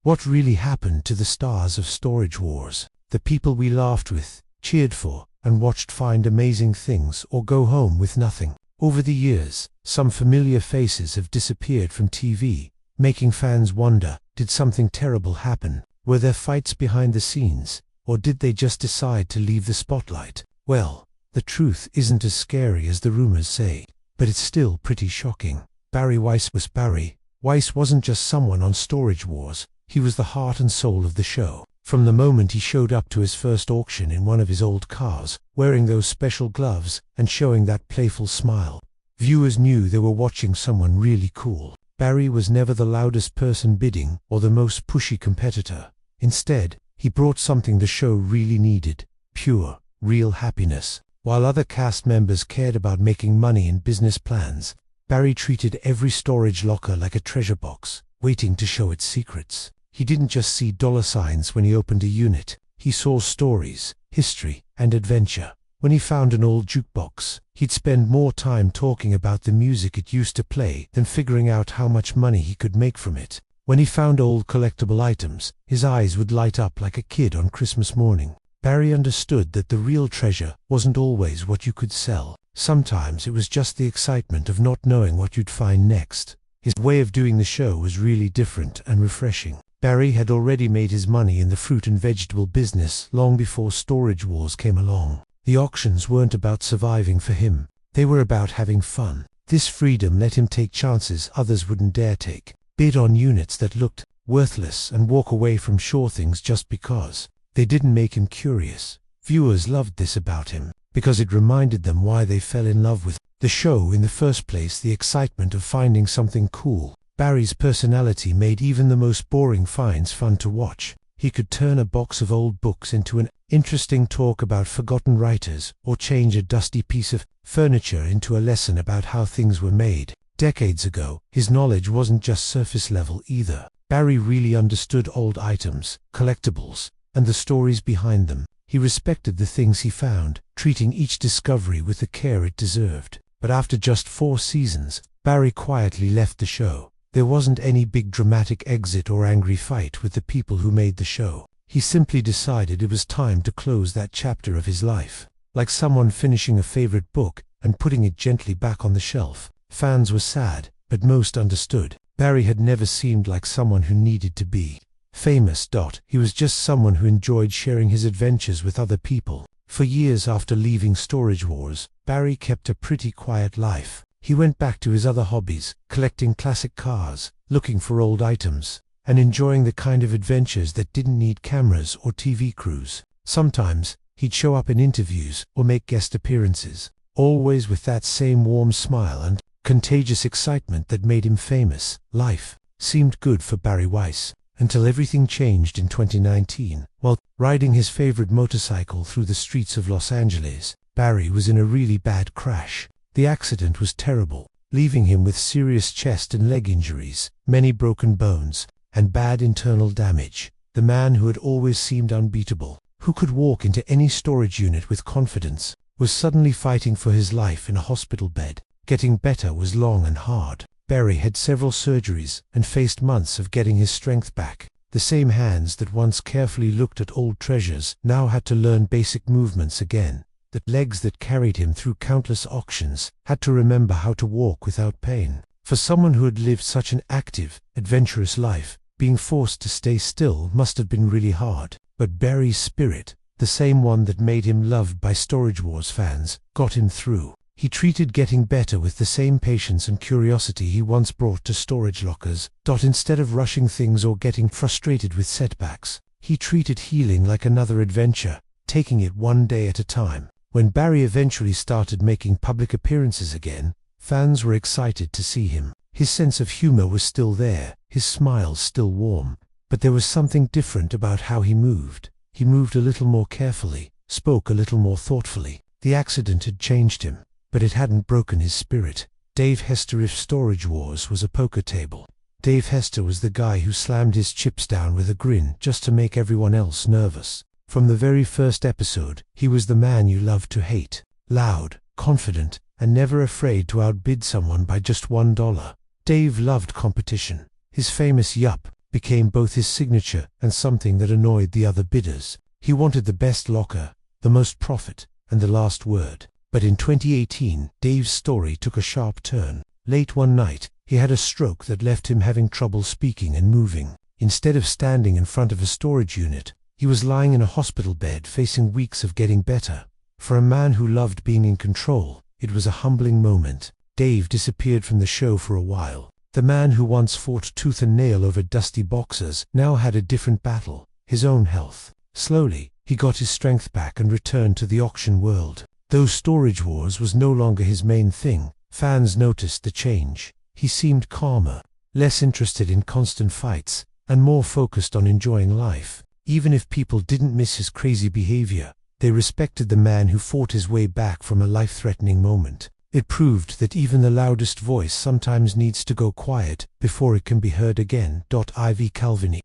What really happened to the stars of Storage Wars? The people we laughed with, cheered for, and watched find amazing things or go home with nothing. Over the years, some familiar faces have disappeared from TV, making fans wonder, did something terrible happen? Were there fights behind the scenes, or did they just decide to leave the spotlight? Well, the truth isn't as scary as the rumors say, but it's still pretty shocking. Barry Weiss was Barry. Weiss wasn't just someone on Storage Wars, he was the heart and soul of the show. From the moment he showed up to his first auction in one of his old cars, wearing those special gloves and showing that playful smile, viewers knew they were watching someone really cool. Barry was never the loudest person bidding or the most pushy competitor. Instead, he brought something the show really needed: pure, real happiness. While other cast members cared about making money and business plans, Barry treated every storage locker like a treasure box, waiting to show its secrets. He didn't just see dollar signs when he opened a unit, he saw stories, history, and adventure. When he found an old jukebox, he'd spend more time talking about the music it used to play than figuring out how much money he could make from it. When he found old collectible items, his eyes would light up like a kid on Christmas morning. Barry understood that the real treasure wasn't always what you could sell. Sometimes it was just the excitement of not knowing what you'd find next. His way of doing the show was really different and refreshing. Barry had already made his money in the fruit and vegetable business long before Storage Wars came along. The auctions weren't about surviving for him, they were about having fun. This freedom let him take chances others wouldn't dare take, bid on units that looked worthless and walk away from sure things just because. They didn't make him curious. Viewers loved this about him, because it reminded them why they fell in love with the show in the first place: the excitement of finding something cool. Barry's personality made even the most boring finds fun to watch. He could turn a box of old books into an interesting talk about forgotten writers, or change a dusty piece of furniture into a lesson about how things were made. Decades ago, his knowledge wasn't just surface level either. Barry really understood old items, collectibles, and the stories behind them. He respected the things he found, treating each discovery with the care it deserved. But after just 4 seasons, Barry quietly left the show. There wasn't any big dramatic exit or angry fight with the people who made the show. He simply decided it was time to close that chapter of his life. Like someone finishing a favorite book and putting it gently back on the shelf. Fans were sad, but most understood. Barry had never seemed like someone who needed to be famous. He was just someone who enjoyed sharing his adventures with other people. For years after leaving Storage Wars, Barry kept a pretty quiet life. He went back to his other hobbies, collecting classic cars, looking for old items, and enjoying the kind of adventures that didn't need cameras or TV crews. Sometimes, he'd show up in interviews or make guest appearances, always with that same warm smile and contagious excitement that made him famous. Life seemed good for Barry Weiss, until everything changed in 2019. While riding his favorite motorcycle through the streets of Los Angeles, Barry was in a really bad crash. The accident was terrible, leaving him with serious chest and leg injuries, many broken bones, and bad internal damage. The man who had always seemed unbeatable, who could walk into any storage unit with confidence, was suddenly fighting for his life in a hospital bed. Getting better was long and hard. Barry had several surgeries and faced months of getting his strength back. The same hands that once carefully looked at old treasures now had to learn basic movements again. The legs that carried him through countless auctions had to remember how to walk without pain. For someone who had lived such an active, adventurous life, being forced to stay still must have been really hard. But Barry's spirit, the same one that made him loved by Storage Wars fans, got him through. He treated getting better with the same patience and curiosity he once brought to storage lockers. Instead of rushing things or getting frustrated with setbacks, he treated healing like another adventure, taking it one day at a time. When Barry eventually started making public appearances again, fans were excited to see him. His sense of humor was still there, his smile still warm, but there was something different about how he moved. He moved a little more carefully, spoke a little more thoughtfully. The accident had changed him, but it hadn't broken his spirit. Dave Hester. If Storage Wars was a poker table, Dave Hester was the guy who slammed his chips down with a grin just to make everyone else nervous. From the very first episode, he was the man you loved to hate. Loud, confident, and never afraid to outbid someone by just $1. Dave loved competition. His famous "Yup, became both his signature and something that annoyed the other bidders. He wanted the best locker, the most profit, and the last word. But in 2018, Dave's story took a sharp turn. Late one night, he had a stroke that left him having trouble speaking and moving. Instead of standing in front of a storage unit, he was lying in a hospital bed facing weeks of getting better. For a man who loved being in control, it was a humbling moment. Dave disappeared from the show for a while. The man who once fought tooth and nail over dusty boxes now had a different battle, his own health. Slowly, he got his strength back and returned to the auction world. Though Storage Wars was no longer his main thing, fans noticed the change. He seemed calmer, less interested in constant fights, and more focused on enjoying life. Even if people didn't miss his crazy behavior, they respected the man who fought his way back from a life-threatening moment. It proved that even the loudest voice sometimes needs to go quiet before it can be heard again. Ivy Calvin.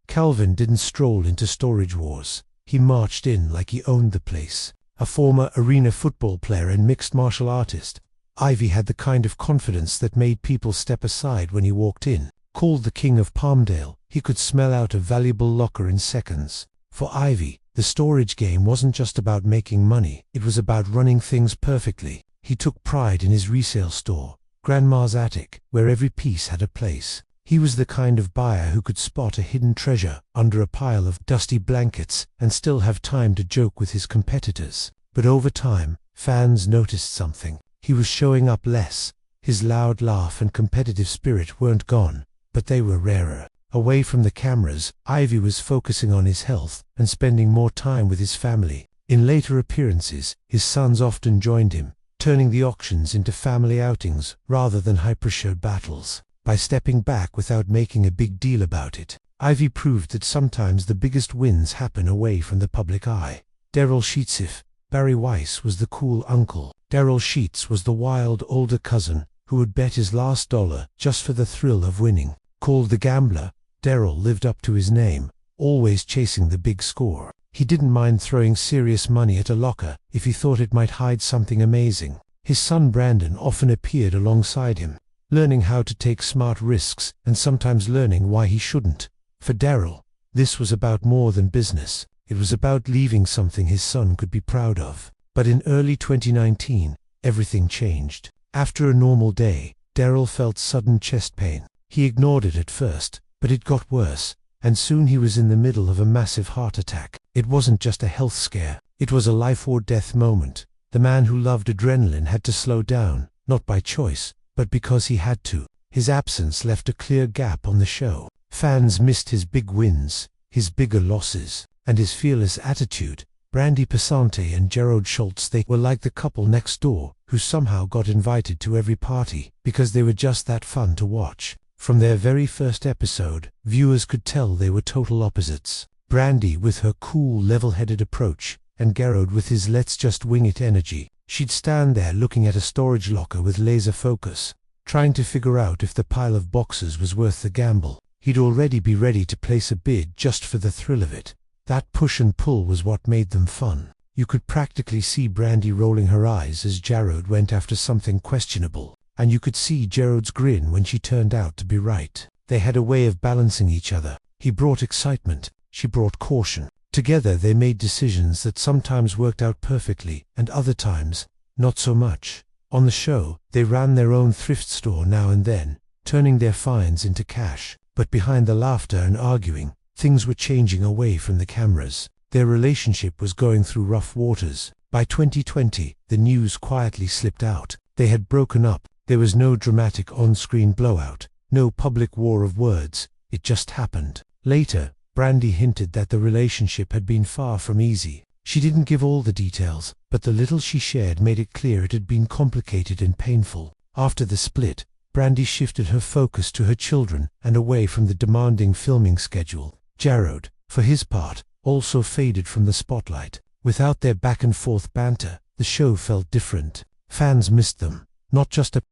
Calvin didn't stroll into Storage Wars. He marched in like he owned the place. A former arena football player and mixed martial artist, Ivy had the kind of confidence that made people step aside when he walked in. Called the King of Palmdale, he could smell out a valuable locker in seconds. For Ivy, the storage game wasn't just about making money, it was about running things perfectly. He took pride in his resale store, Grandma's Attic, where every piece had a place. He was the kind of buyer who could spot a hidden treasure under a pile of dusty blankets and still have time to joke with his competitors. But over time, fans noticed something. He was showing up less. His loud laugh and competitive spirit weren't gone, but they were rarer. Away from the cameras, Ivy was focusing on his health and spending more time with his family. In later appearances, his sons often joined him, turning the auctions into family outings rather than high-pressure battles. By stepping back without making a big deal about it, Ivy proved that sometimes the biggest wins happen away from the public eye. Daryl Sheets. Barry Weiss was the cool uncle. Daryl Sheets was the wild older cousin who would bet his last dollar just for the thrill of winning. Called the gambler, Daryl lived up to his name, always chasing the big score. He didn't mind throwing serious money at a locker if he thought it might hide something amazing. His son Brandon often appeared alongside him, learning how to take smart risks and sometimes learning why he shouldn't. For Daryl, this was about more than business. It was about leaving something his son could be proud of. But in early 2019, everything changed. After a normal day, Daryl felt sudden chest pain. He ignored it at first, but it got worse, and soon he was in the middle of a massive heart attack. It wasn't just a health scare, it was a life-or-death moment. The man who loved adrenaline had to slow down, not by choice, but because he had to. His absence left a clear gap on the show. Fans missed his big wins, his bigger losses, and his fearless attitude. Brandy Passante and Gerard Schultz, they were like the couple next door, who somehow got invited to every party, because they were just that fun to watch. From their very first episode, viewers could tell they were total opposites. Brandy with her cool, level-headed approach, and Gerard with his let's just wing it energy. She'd stand there looking at a storage locker with laser focus, trying to figure out if the pile of boxes was worth the gamble. He'd already be ready to place a bid just for the thrill of it. That push and pull was what made them fun. You could practically see Brandy rolling her eyes as Gerard went after something questionable, and you could see Gerard's grin when she turned out to be right. They had a way of balancing each other. He brought excitement, she brought caution. Together they made decisions that sometimes worked out perfectly, and other times, not so much. On the show, they ran their own thrift store now and then, turning their finds into cash. But behind the laughter and arguing, things were changing away from the cameras. Their relationship was going through rough waters. By 2020, the news quietly slipped out. They had broken up. There was no dramatic on-screen blowout, no public war of words. It just happened. Later, Brandy hinted that the relationship had been far from easy. She didn't give all the details, but the little she shared made it clear it had been complicated and painful. After the split, Brandy shifted her focus to her children and away from the demanding filming schedule. Gerard, for his part, also faded from the spotlight. Without their back-and-forth banter, the show felt different. Fans missed them, not just a